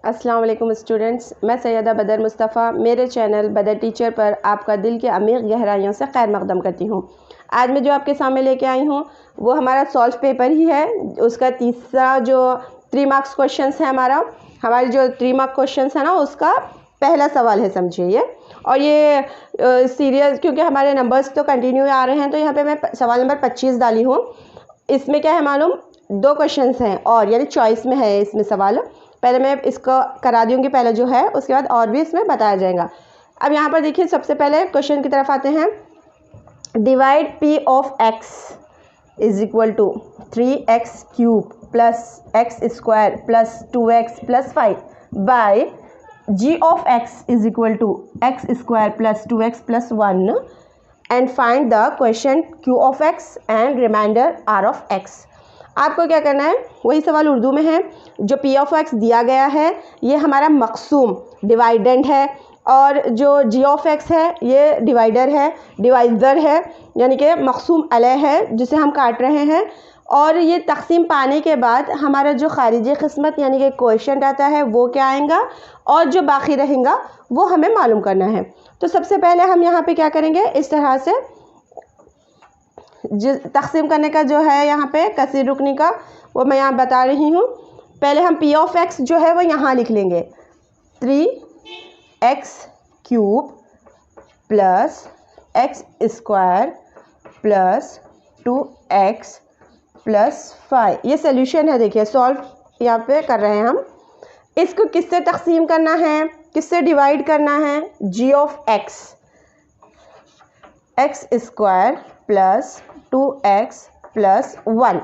अस्सलाम वालेकुम स्टूडेंट्स, मैं सैयदा बदर मुस्तफ़ा मेरे चैनल बदर टीचर पर आपका दिल के अमीर गहराइयों से खैर मकदम करती हूँ। आज मैं जो आपके सामने लेके आई हूँ वो हमारा सॉल्व पेपर ही है। उसका तीसरा जो 3 मार्क्स क्वेश्चंस है हमारी जो 3 मार्क क्वेश्चंस है ना, उसका पहला सवाल है, समझिए ये। और ये सीरियल क्योंकि हमारे नंबर्स तो कंटिन्यू आ रहे हैं, तो यहाँ पे मैं सवाल नंबर 25 डाली हूँ। इसमें क्या है मालूम, 2 क्वेश्चंस हैं और यानी चॉइस में है इसमें सवाल। पहले मैं इसको करा दूँगी पहले जो है, उसके बाद और भी इसमें बताया जाएगा। अब यहाँ पर देखिए, सबसे पहले क्वेश्चन की तरफ आते हैं। Divide p of x is equal to 3x cube plus x square plus 2x plus 5 by g of x is equal to x square plus 2x plus 1 and find the quotient q of x and remainder r of x। आपको क्या करना है, वही सवाल उर्दू में है। जो p of x दिया गया है ये हमारा मकसूम डिवाइडेंड है, और जो g ऑफ x है ये डिवाइडर है, डिवाइज़र है, यानी कि मकसूम अलह है जिसे हम काट रहे हैं। और ये तकसीम पाने के बाद हमारा जो खारिजी किस्मत यानी कि क्वेश्चन आता है वो क्या आएगा, और जो बाकी रहेगा वो हमें मालूम करना है। तो सबसे पहले हम यहाँ पे क्या करेंगे, इस तरह से तकसीम करने का जो है यहाँ पे कसीर रुकनी का वो मैं यहाँ बता रही हूँ। पहले हम p ऑफ x जो है वो यहाँ लिख लेंगे, 3x cube plus x square plus 2x plus 5। ये सोल्यूशन है, देखिए सॉल्व यहाँ पे कर रहे हैं हम। इसको किससे तकसीम करना है, किससे डिवाइड करना है, g of x square plus 2x plus 1।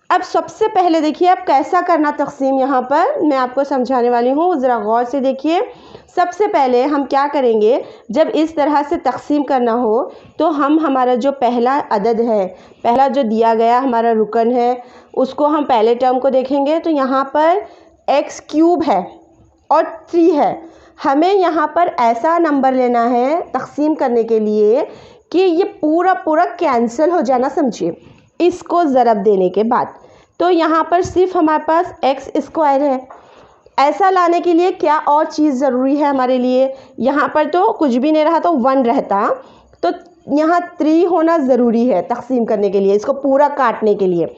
अब सबसे पहले देखिए अब कैसा करना तकसीम, यहाँ पर मैं आपको समझाने वाली हूँ, ज़रा गौर से देखिए। सबसे पहले हम क्या करेंगे, जब इस तरह से तकसीम करना हो तो हम हमारा जो पहला अदद है, पहला जो दिया गया हमारा रुकन है, उसको हम पहले टर्म को देखेंगे। तो यहाँ पर x क्यूब है और 3 है। हमें यहाँ पर ऐसा नंबर लेना है तकसीम करने के लिए कि ये पूरा पूरा कैंसिल हो जाना, समझिए, इसको ज़रब देने के बाद। तो यहाँ पर सिर्फ हमारे पास x स्क्वायर है। ऐसा लाने के लिए क्या और चीज़ ज़रूरी है हमारे लिए, यहाँ पर तो कुछ भी नहीं रहा तो 1 रहता, तो यहाँ 3 होना ज़रूरी है तकसीम करने के लिए, इसको पूरा काटने के लिए।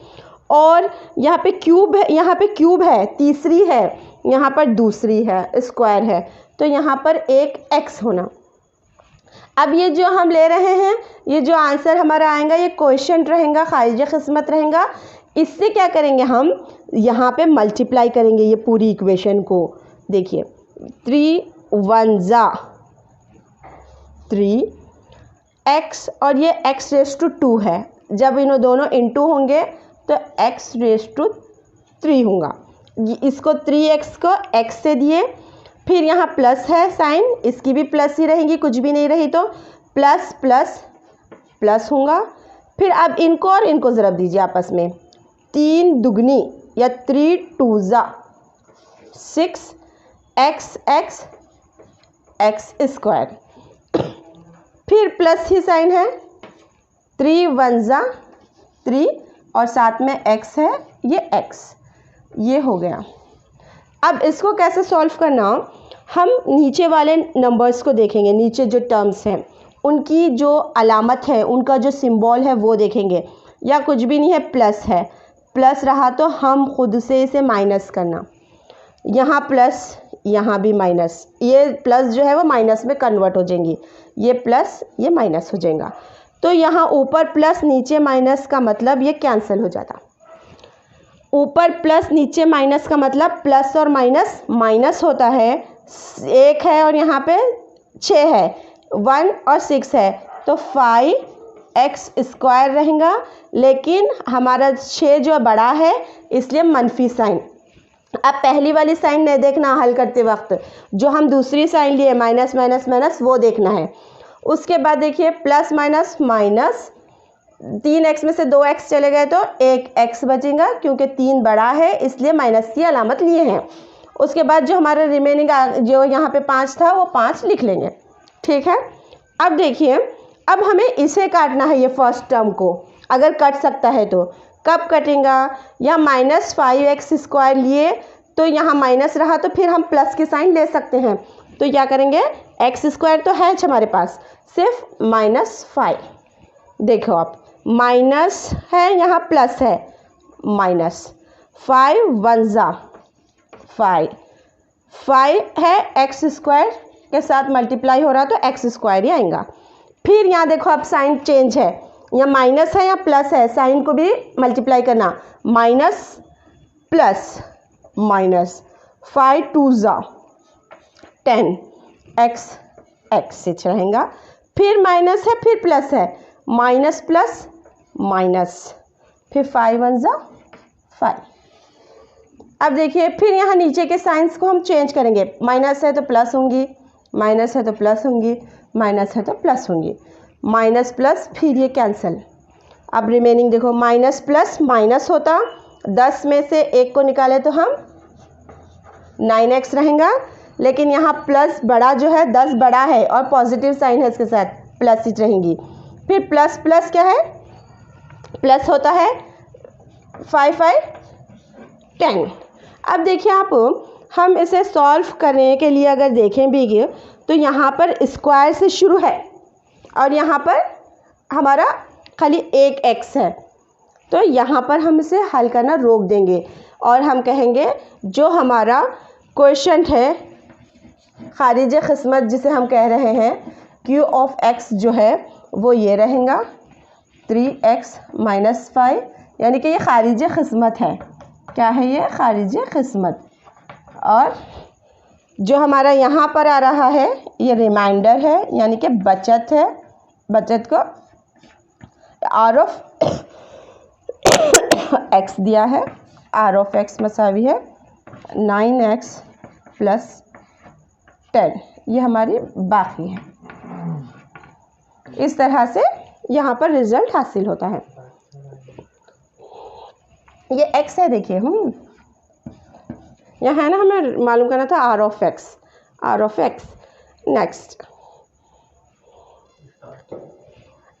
और यहाँ पे क्यूब है, यहाँ पे क्यूब है, तीसरी है, यहाँ पर दूसरी है, स्क्वायर है, तो यहाँ पर एक x होना। अब ये जो हम ले रहे हैं, ये जो आंसर हमारा आएगा ये क्वेश्चन रहेगा, खारिज किस्मत रहेगा। इससे क्या करेंगे, हम यहाँ पे मल्टीप्लाई करेंगे ये पूरी इक्वेशन को। देखिए 3 1 ज़ा 3x और ये x रेस टू 2 है। जब इन्हों दोनों इनटू होंगे तो x रेस टू 3 होगा। इसको 3x को x से दिए, फिर यहाँ प्लस है साइन, इसकी भी प्लस ही रहेंगी, कुछ भी नहीं रही तो प्लस प्लस प्लस होगा। फिर अब इनको और इनको ज़रब दीजिए आपस में, 3 दुगनी या 3 2 ज़ा 6 x x स्क्वायर, फिर प्लस ही साइन है, 3 1 ज़ा 3 और साथ में x है, ये x, ये हो गया। अब इसको कैसे सॉल्व करना, हम नीचे वाले नंबर्स को देखेंगे, नीचे जो टर्म्स हैं उनकी जो अलामत है, उनका जो सिंबल है वो देखेंगे। या कुछ भी नहीं है, प्लस है, प्लस रहा तो हम खुद से इसे माइनस करना, यहाँ प्लस यहाँ भी माइनस, ये प्लस जो है वो माइनस में कन्वर्ट हो जाएंगी, ये प्लस ये माइनस हो जाएगा। तो यहाँ ऊपर प्लस नीचे माइनस का मतलब ये कैंसिल हो जाता। ऊपर प्लस नीचे माइनस का मतलब प्लस और माइनस माइनस होता है, 1 है और यहाँ पे 6 है, 1 और 6 है, तो 5x स्क्वायर रहेगा। लेकिन हमारा 6 जो बड़ा है इसलिए मनफी साइन। अब पहली वाली साइन नहीं देखना हल करते वक्त, जो हम दूसरी साइन लिए माइनस माइनस माइनस वो देखना है। उसके बाद देखिए प्लस माइनस माइनस, 3x में से 2x चले गए तो 1x बचेगा, क्योंकि 3 बड़ा है इसलिए माइनस की अलामत लिए हैं। उसके बाद जो हमारा रिमेनिंग जो यहाँ पे 5 था वो 5 लिख लेंगे, ठीक है। अब देखिए, अब हमें इसे काटना है, ये फर्स्ट टर्म को, अगर कट सकता है तो कब कटेगा, या -5x स्क्वायर लिए तो यहाँ माइनस रहा तो फिर हम प्लस के साइन ले सकते हैं। तो क्या करेंगे, एक्स स्क्वायर तो है हमारे पास, सिर्फ -5। देखो आप, माइनस है यहाँ प्लस है, -5 1 जा 5, 5 है एक्स स्क्वायर के साथ मल्टीप्लाई हो रहा तो एक्स स्क्वायर ही आएगा। फिर यहाँ देखो अब साइन चेंज है, यहाँ माइनस है या प्लस है, साइन को भी मल्टीप्लाई करना, माइनस प्लस माइनस, 5 2 जा 10, एक्स एक्स से रहेगा। फिर माइनस है फिर प्लस है, माइनस प्लस माइनस, फिर 5 1 जा 5। अब देखिए फिर यहाँ नीचे के साइंस को हम चेंज करेंगे, माइनस है तो प्लस होंगी, माइनस है तो प्लस होंगी, माइनस है तो प्लस होंगी, माइनस प्लस फिर ये कैंसिल। अब रिमेनिंग देखो, माइनस प्लस माइनस होता, 10 में से 1 को निकाले तो हम 9x रहेगा, लेकिन यहाँ प्लस बड़ा जो है 10 बड़ा है और पॉजिटिव साइन है इसके साथ, प्लस ही रहेंगी। फिर प्लस प्लस क्या है, प्लस होता है 5 5 10। अब देखिए आप, हम इसे सॉल्व करने के लिए अगर देखें भी तो यहाँ पर स्क्वायर से शुरू है और यहाँ पर हमारा खाली एक x है, तो यहाँ पर हम इसे हल करना रोक देंगे और हम कहेंगे जो हमारा क्वेश्चन है खारिज किस्मत जिसे हम कह रहे हैं, q ऑफ x जो है वो ये रहेगा 3x - 5, यानी कि ये खारिज किस्मत है। क्या है ये, खारिज किस्मत। और जो हमारा यहाँ पर आ रहा है ये रिमाइंडर है, यानी कि बचत है। बचत को r ऑफ x दिया है, r ऑफ x मसावी है 9x + 10, ये हमारी बाकी है। इस तरह से यहाँ पर रिजल्ट हासिल होता है। ये x है देखिए, यहाँ है ना, हमें मालूम करना था r ऑफ x। नेक्स्ट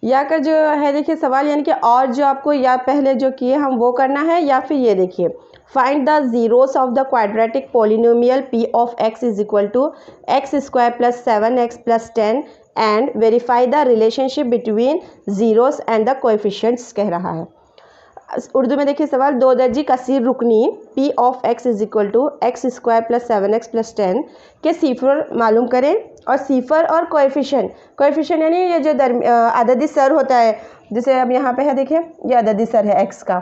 या का जो है देखिए सवाल, यानी कि और जो आपको या पहले जो किए हम वो करना है, या फिर ये देखिए, find the zeros of the quadratic polynomial p of x is equal to x² + 7x + 10 and verify the relationship between zeros and the coefficients कह रहा है। उर्दू में देखिए सवाल, 2 दर्जी कसीर रुकनी p of x is equal to x² + 7x + 10 के सीफर मालूम करें। और सीफर और कोएफिशिएंट यानी ये जो अददी सर होता है, जैसे अब यहाँ पे है देखिए ये अददी सर है x का,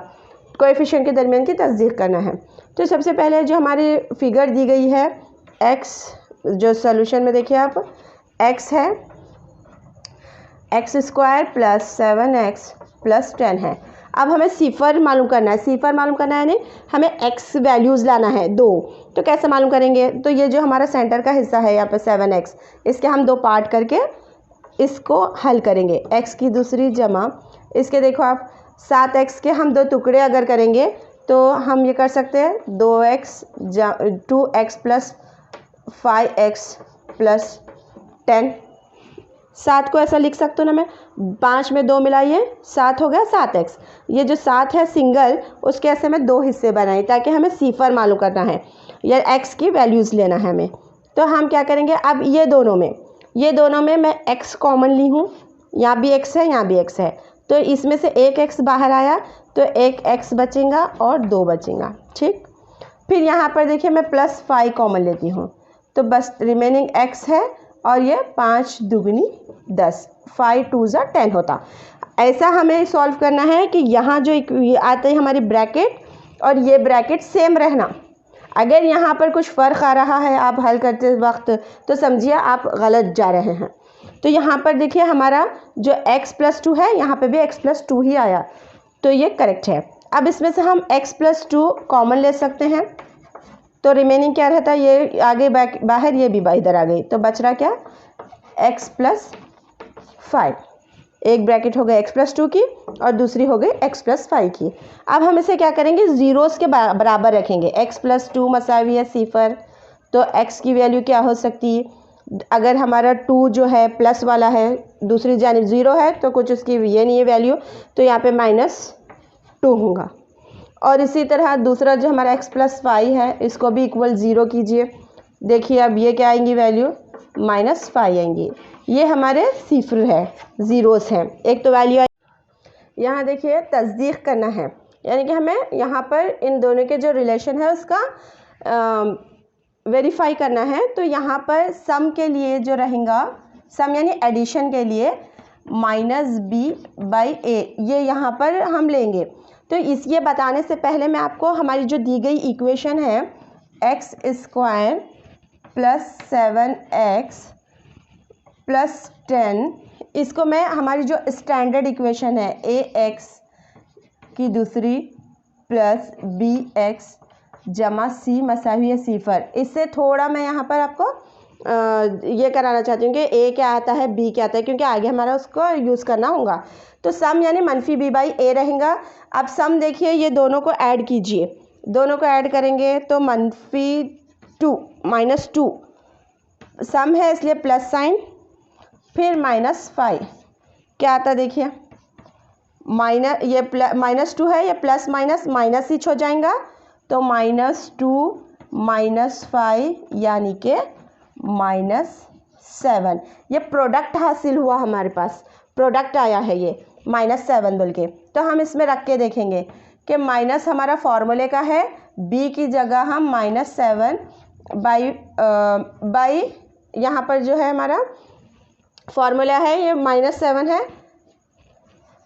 कोएफिशिएंट के दरमियान की तस्दीक करना है। तो सबसे पहले जो हमारी फिगर दी गई है x, जो सोल्यूशन में देखिए आप, x है x² + 7x + 10 है। अब हमें सीफर मालूम करना है, सीफर मालूम करना है यानी हमें x वैल्यूज़ लाना है 2। तो कैसे मालूम करेंगे, तो ये जो हमारा सेंटर का हिस्सा है यहाँ पे 7x, इसके हम 2 पार्ट करके इसको हल करेंगे, x की दूसरी जमा इसके देखो आप 7x के हम 2 टुकड़े अगर करेंगे तो हम ये कर सकते हैं 2x + 5x + 10। 7 को ऐसा लिख सकते हो ना, मैं 5 में 2 मिलाइए 7 हो गया 7x। ये जो 7 है सिंगल, उसके ऐसे में 2 हिस्से बनाए ताकि हमें सीफर मालूम करना है या x की वैल्यूज़ लेना है हमें। तो हम क्या करेंगे, अब ये दोनों में मैं x कॉमन ली हूँ, यहाँ भी x है यहाँ भी x है, तो इसमें से एक x बाहर आया तो एक x बचेगा और 2 बचेगा, ठीक। फिर यहाँ पर देखिए मैं +5 कॉमन लेती हूँ, तो बस रिमेनिंग x है और ये 5 दूगुनी 10, 5 2 जा 10 होता। ऐसा हमें सॉल्व करना है कि यहाँ जो आते हैं हमारी ब्रैकेट और ये ब्रैकेट सेम रहना। अगर यहाँ पर कुछ फ़र्क आ रहा है आप हल करते वक्त, तो समझिए आप गलत जा रहे हैं। तो यहाँ पर देखिए हमारा जो x + 2 है, यहाँ पे भी x + 2 ही आया, तो ये करेक्ट है। अब इसमें से हम x + 2 कॉमन ले सकते हैं, तो रिमेनिंग क्या रहता है, ये आगे बाहर, ये भी इधर आ गई, तो बच रहा क्या, x + 5। एक ब्रैकेट हो गई x + 2 की और दूसरी हो गई x + 5 की। अब हम इसे क्या करेंगे, जीरोस के बराबर रखेंगे। x + 2 मसावी है सीफर, तो x की वैल्यू क्या हो सकती है, अगर हमारा 2 जो है प्लस वाला है, दूसरी जानिब 0 है, तो कुछ उसकी ये नहीं है वैल्यू, तो यहाँ पे -2 होगा। और इसी तरह दूसरा जो हमारा x + 5 है इसको भी इक्वल 0 कीजिए। देखिए अब ये क्या आएंगी वैल्यू, -5 आएंगी। ये हमारे सिफर है, ज़ीरोस हैं। एक तो वैल्यू यहाँ देखिए तस्दीक करना है, यानी कि हमें यहाँ पर इन दोनों के जो रिलेशन है उसका वेरीफाई करना है। तो यहाँ पर सम के लिए जो रहेगा, सम यानी एडिशन के लिए -b/a ये यहाँ पर हम लेंगे। तो ये बताने से पहले मैं आपको हमारी जो दी गई इक्वेशन है x² + 7x + 10, इसको मैं हमारी जो स्टैंडर्ड इक्वेशन है ax की दूसरी प्लस bx = c मसावी सिफर, इससे थोड़ा मैं यहाँ पर आपको ये कराना चाहती हूँ कि a क्या आता है b क्या आता है, क्योंकि आगे हमारा उसको यूज़ करना होगा। तो सम यानी -b/a रहेगा। अब सम देखिए ये दोनों को ऐड कीजिए, दोनों को ऐड करेंगे तो -2 सम है इसलिए प्लस साइन, फिर -5 क्या आता देखिए, ये -2 है, ये प्लस माइनस ही हो जाएगा। तो -2 -5 यानी कि -7। ये प्रोडक्ट हासिल हुआ, हमारे पास प्रोडक्ट आया है ये -7 बोल के। तो हम इसमें रख के देखेंगे कि माइनस हमारा फॉर्मूले का है, b की जगह हम -7 बाई यहाँ पर जो है हमारा फॉर्मूला है ये -7 है।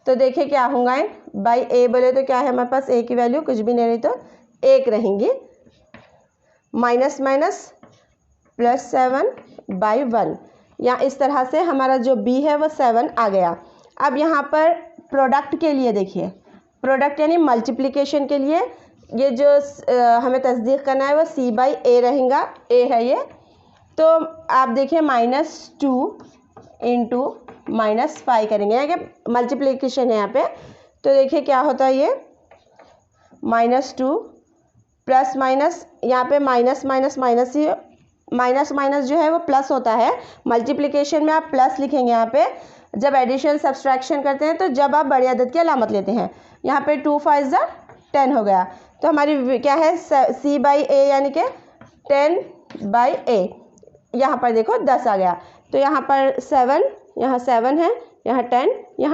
तो देखिए क्या होगा, बाई a बोले तो क्या है हमारे पास, a की वैल्यू कुछ भी नहीं रही तो 1 रहेंगी, माइनस +7/1। या इस तरह से हमारा जो b है वो 7 आ गया। अब यहाँ पर प्रोडक्ट के लिए देखिए, प्रोडक्ट यानी मल्टीप्लिकेशन के लिए ये जो हमें तस्दीक करना है वो c/a रहेगा, a है ये। तो आप देखिए -2 × -5 करेंगे, यानी कि मल्टीप्लिकेशन है यहाँ पे। तो देखिए क्या होता है, ये -2 प्लस माइनस, यहाँ पे माइनस ही, माइनस जो है वो प्लस होता है। मल्टीप्लिकेशन में आप प्लस लिखेंगे यहाँ पे, जब एडिशन सब्सट्रैक्शन करते हैं तो जब आप बड़ी अदद की अलामत लेते हैं। यहाँ पे 2 5 10 हो गया। तो हमारी क्या है c/a यानी कि 10/a। यहाँ पर देखो 10 आ गया। तो यहाँ पर 7, यहाँ 7 है, यहाँ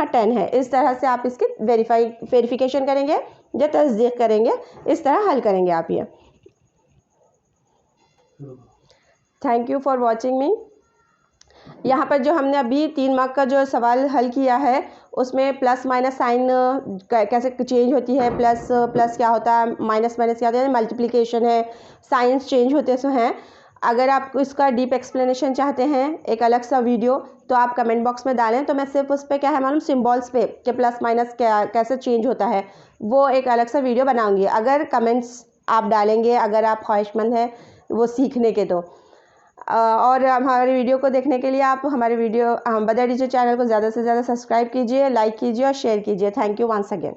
10 है। इस तरह से आप इसकी वेरिफिकेशन करेंगे या तस्दीक करेंगे, इस तरह हल करेंगे आप ये। थैंक यू फॉर वॉचिंग मी। यहाँ पर जो हमने अभी 3 मार्क का जो सवाल हल किया है उसमें प्लस माइनस साइन कैसे चेंज होती है, प्लस क्या होता है, माइनस क्या होता है, मल्टीप्लिकेशन है, साइंस चेंज होते हैं। अगर आप इसका डीप एक्सप्लेनेशन चाहते हैं, एक अलग सा वीडियो, तो आप कमेंट बॉक्स में डालें, तो मैं सिर्फ उस पर क्या है मालूम, सिम्बॉल्स पे कि प्लस माइनस क्या कैसे चेंज होता है, वो एक अलग सा वीडियो बनाऊंगी। अगर कमेंट्स आप डालेंगे, अगर आप ख्वाहिशमंद हैं वो सीखने के, तो और हमारे वीडियो को देखने के लिए आप हमारे वीडियो बदर डीजे चैनल को ज़्यादा से ज़्यादा सब्सक्राइब कीजिए, लाइक कीजिए और शेयर कीजिए। Thank you once again.